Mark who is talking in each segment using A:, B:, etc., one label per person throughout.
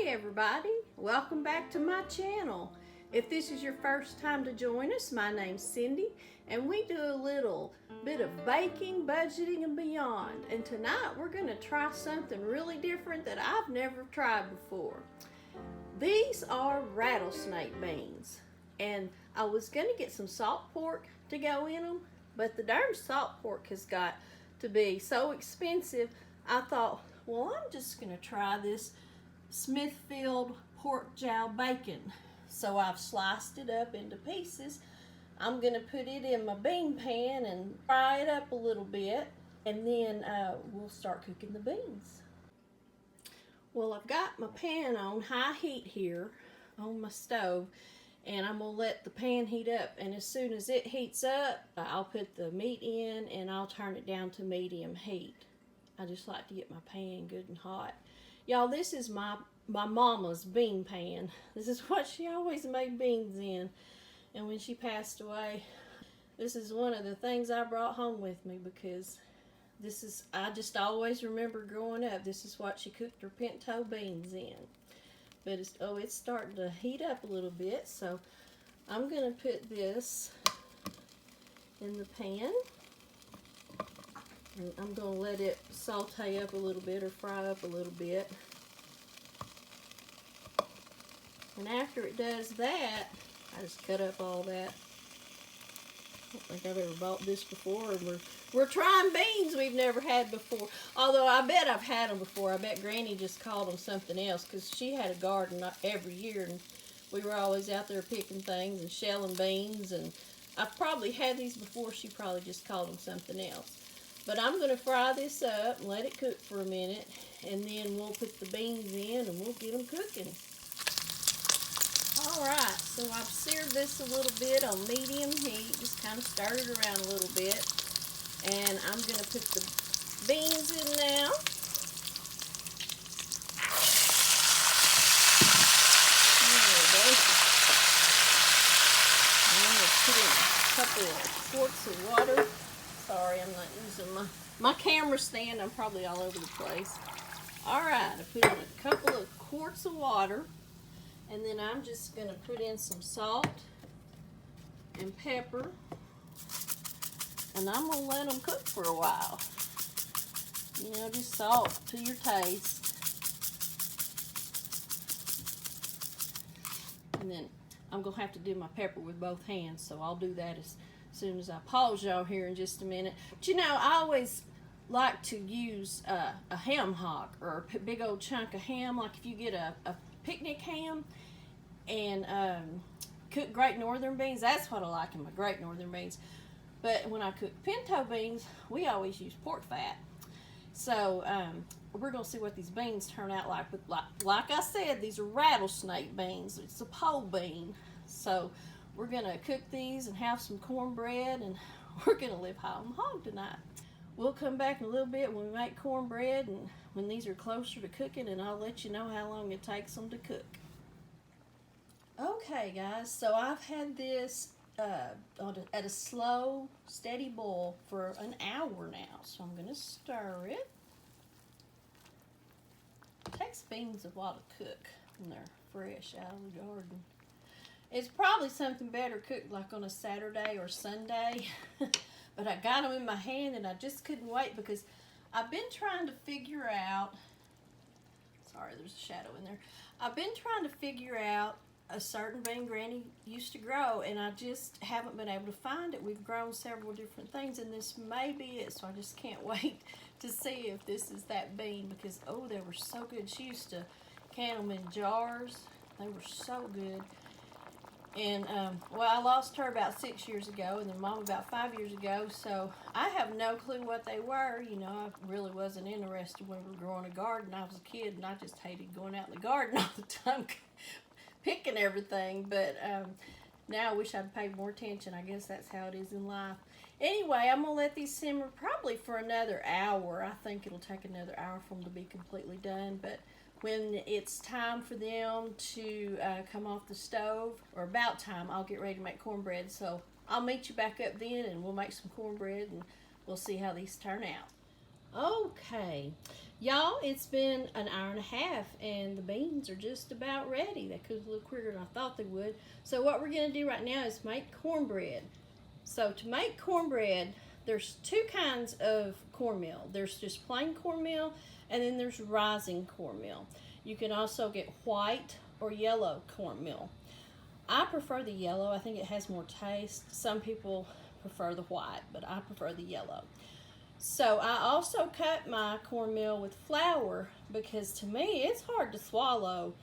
A: everybody, welcome back to my channel. If this is your first time to join us, my name's Cindy and we do a little bit of baking, budgeting, and beyond. And tonight we're going to try something really different that I've never tried before. These are rattlesnake beans, and I was going to get some salt pork to go in them, but the darn salt pork has got to be so expensive. I thought, well, I'm just going to try this Smithfield pork jowl bacon. So I've sliced it up into pieces. I'm going to put it in my bean pan and fry it up a little bit, and then we'll start cooking the beans. Well, I've got my pan on high heat here on my stove, and I'm going to let the pan heat up, and as soon as it heats up, I'll put the meat in and I'll turn it down to medium heat. I just like to get my pan good and hot. Y'all, this is my mama's bean pan. This is what she always made beans in. And when she passed away, this is one of the things I brought home with me, because I just always remember growing up, this is what she cooked her pinto beans in. But it's starting to heat up a little bit, so I'm going to put this in the pan. And I'm going to let it saute up a little bit, or fry up a little bit. And after it does that, I just cut up all that. I don't think I've ever bought this before. And we're trying beans we've never had before. Although I bet I've had them before. I bet Granny just called them something else, because she had a garden every year, and we were always out there picking things and shelling beans. And I've probably had these before. She probably just called them something else. But I'm going to fry this up and let it cook for a minute, and then we'll put the beans in and we'll get them cooking. Alright, so I've seared this a little bit on medium heat, just kind of stir it around a little bit, and I'm going to put the beans in now. There we go. I'm going to put in a couple of quarts of water. Sorry, I'm not using my camera stand. I'm probably all over the place. Alright, I put in a couple of quarts of water. And then I'm just going to put in some salt and pepper. And I'm going to let them cook for a while. You know, just salt to your taste. And then I'm going to have to do my pepper with both hands, so I'll do that as soon as I pause y'all here in just a minute. But you know, I always like to use a ham hock, or a big old chunk of ham. Like if you get a picnic ham and cook Great Northern beans, that's what I like in my Great Northern beans. But when I cook pinto beans, we always use pork fat. So we're going to see what these beans turn out like. Like I said, these are rattlesnake beans. It's a pole bean. So we're going to cook these and have some cornbread, and we're going to live high on the hog tonight. We'll come back in a little bit when we make cornbread and when these are closer to cooking, and I'll let you know how long it takes them to cook. Okay guys, so I've had this at a slow, steady boil for an hour now. So I'm going to stir it. It takes beans a while to cook when they're fresh out of the garden. It's probably something better cooked like on a Saturday or Sunday. But I got them in my hand and I just couldn't wait, because I've been trying to figure out, sorry, there's a shadow in there. I've been trying to figure out a certain bean Granny used to grow, and I just haven't been able to find it. We've grown several different things, and this may be it, so I just can't wait to see if this is that bean, because, oh, they were so good. She used to can them in jars. They were so good. And, well, I lost her about 6 years ago, and then Mom about 5 years ago, so I have no clue what they were. You know, I really wasn't interested when we were growing a garden. I was a kid, and I just hated going out in the garden all the time, picking everything. But now I wish I'd paid more attention. I guess that's how it is in life. Anyway, I'm going to let these simmer probably for another hour. I think it'll take another hour for them to be completely done, but when it's time for them to come off the stove, or about time, I'll get ready to make cornbread. So I'll meet you back up then, and we'll make some cornbread, and we'll see how these turn out. Okay, y'all, it's been an hour and a half and the beans are just about ready. They cooked a little quicker than I thought they would. So what we're gonna do right now is make cornbread. So to make cornbread, there's two kinds of cornmeal. There's just plain cornmeal, and then there's rising cornmeal. You can also get white or yellow cornmeal. I prefer the yellow. I think it has more taste. Some people prefer the white, but I prefer the yellow. So I also cut my cornmeal with flour because to me it's hard to swallow.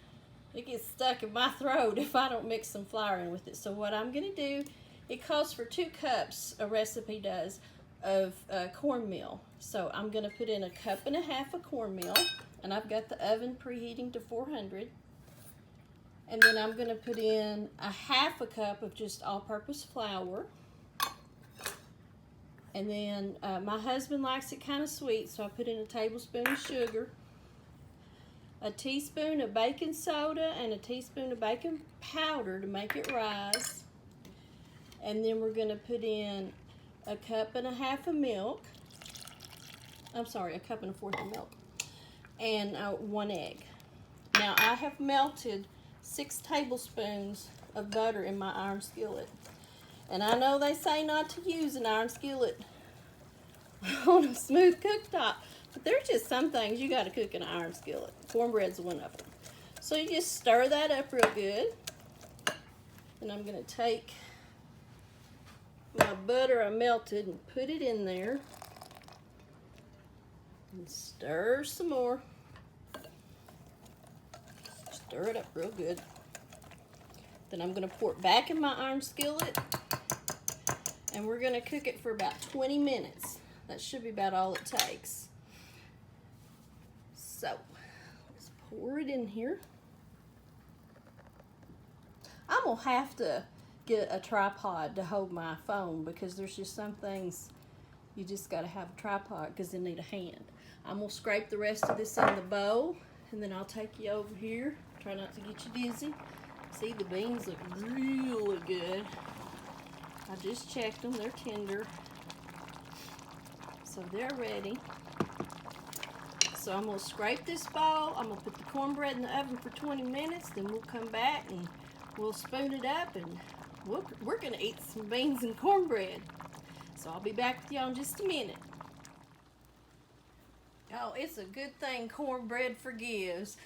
A: It gets stuck in my throat if I don't mix some flour in with it. So what I'm going to do, it calls for 2 cups, a recipe does, of cornmeal. So I'm going to put in 1.5 cups of cornmeal, and I've got the oven preheating to 400. And then I'm going to put in 1/2 cup of just all-purpose flour. And then my husband likes it kind of sweet, so I put in a tablespoon of sugar, a teaspoon of baking soda, and a teaspoon of baking powder to make it rise. And then we're going to put in 1.5 cups of milk. I'm sorry, 1 1/4 cups of milk. And 1 egg. Now I have melted 6 tablespoons of butter in my iron skillet. And I know they say not to use an iron skillet on a smooth cooktop, but there's just some things you got to cook in an iron skillet. Cornbread's one of them. So you just stir that up real good. And I'm going to take my butter I melted and put it in there. And stir some more. Stir it up real good. Then I'm going to pour it back in my iron skillet. And we're going to cook it for about 20 minutes. That should be about all it takes. So, let's pour it in here. I'm going to have to get a tripod to hold my phone because there's just some things you just got to have a tripod because they need a hand. I'm going to scrape the rest of this in the bowl, and then I'll take you over here. Try not to get you dizzy. See, the beans look really good. I just checked them, they're tender. So they're ready. So I'm gonna scrape this bowl. I'm gonna put the cornbread in the oven for 20 minutes, then we'll come back and we'll spoon it up and we're gonna eat some beans and cornbread. So I'll be back with y'all in just a minute. Oh, it's a good thing cornbread forgives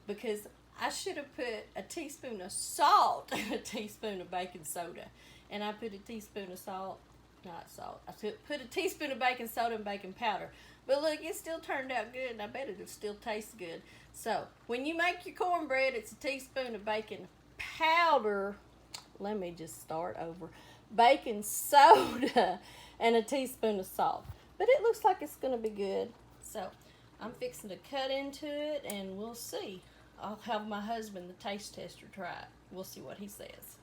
A: because I should have put a teaspoon of salt and a teaspoon of baking soda. And I put a teaspoon of I put a teaspoon of baking soda and baking powder. But look, it still turned out good, and I bet it'll still taste good. So, when you make your cornbread, it's a teaspoon of baking powder. Let me just start over. Baking soda and a teaspoon of salt. But it looks like it's going to be good. So, I'm fixing to cut into it, and we'll see. I'll have my husband, the taste tester, try it. We'll see what he says.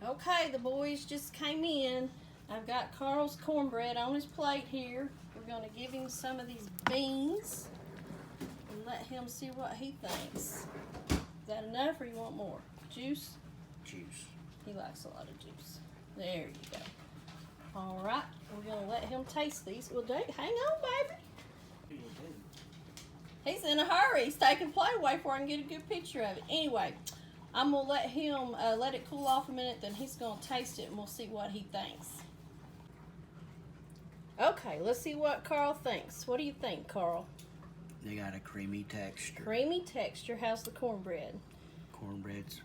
A: Okay, the boys just came in. I've got Carl's cornbread on his plate here. We're going to give him some of these beans and let him see what he thinks. Is that enough or you want more? Juice?
B: Juice.
A: He likes a lot of juice. There you go. All right, we're going to let him taste these. Well, hang on, baby. He's in a hurry. He's taking play away before I can get a good picture of it. Anyway, I'm going to let him let it cool off a minute, then he's going to taste it, and we'll see what he thinks. Okay, let's see what Carl thinks. What do you think, Carl?
B: They got a creamy texture.
A: Creamy texture. How's the cornbread?
B: Cornbread's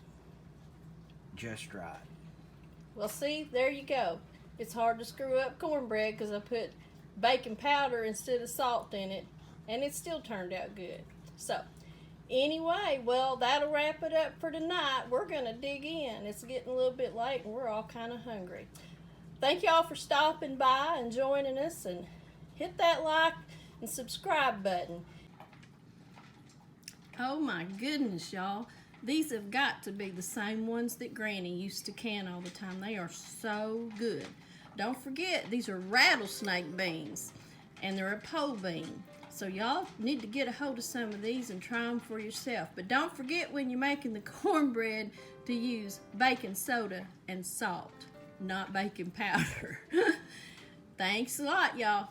B: just right.
A: Well, see, there you go. It's hard to screw up cornbread because I put baking powder instead of salt in it, and it still turned out good. So, anyway, well, that'll wrap it up for tonight. We're going to dig in. It's getting a little bit late, and we're all kind of hungry. Thank y'all for stopping by and joining us, and hit that like and subscribe button. Oh my goodness, y'all. These have got to be the same ones that Granny used to can all the time. They are so good. Don't forget, these are rattlesnake beans, and they're a pole bean. So y'all need to get a hold of some of these and try them for yourself. But don't forget when you're making the cornbread to use baking soda and salt, not baking powder. Thanks a lot, y'all.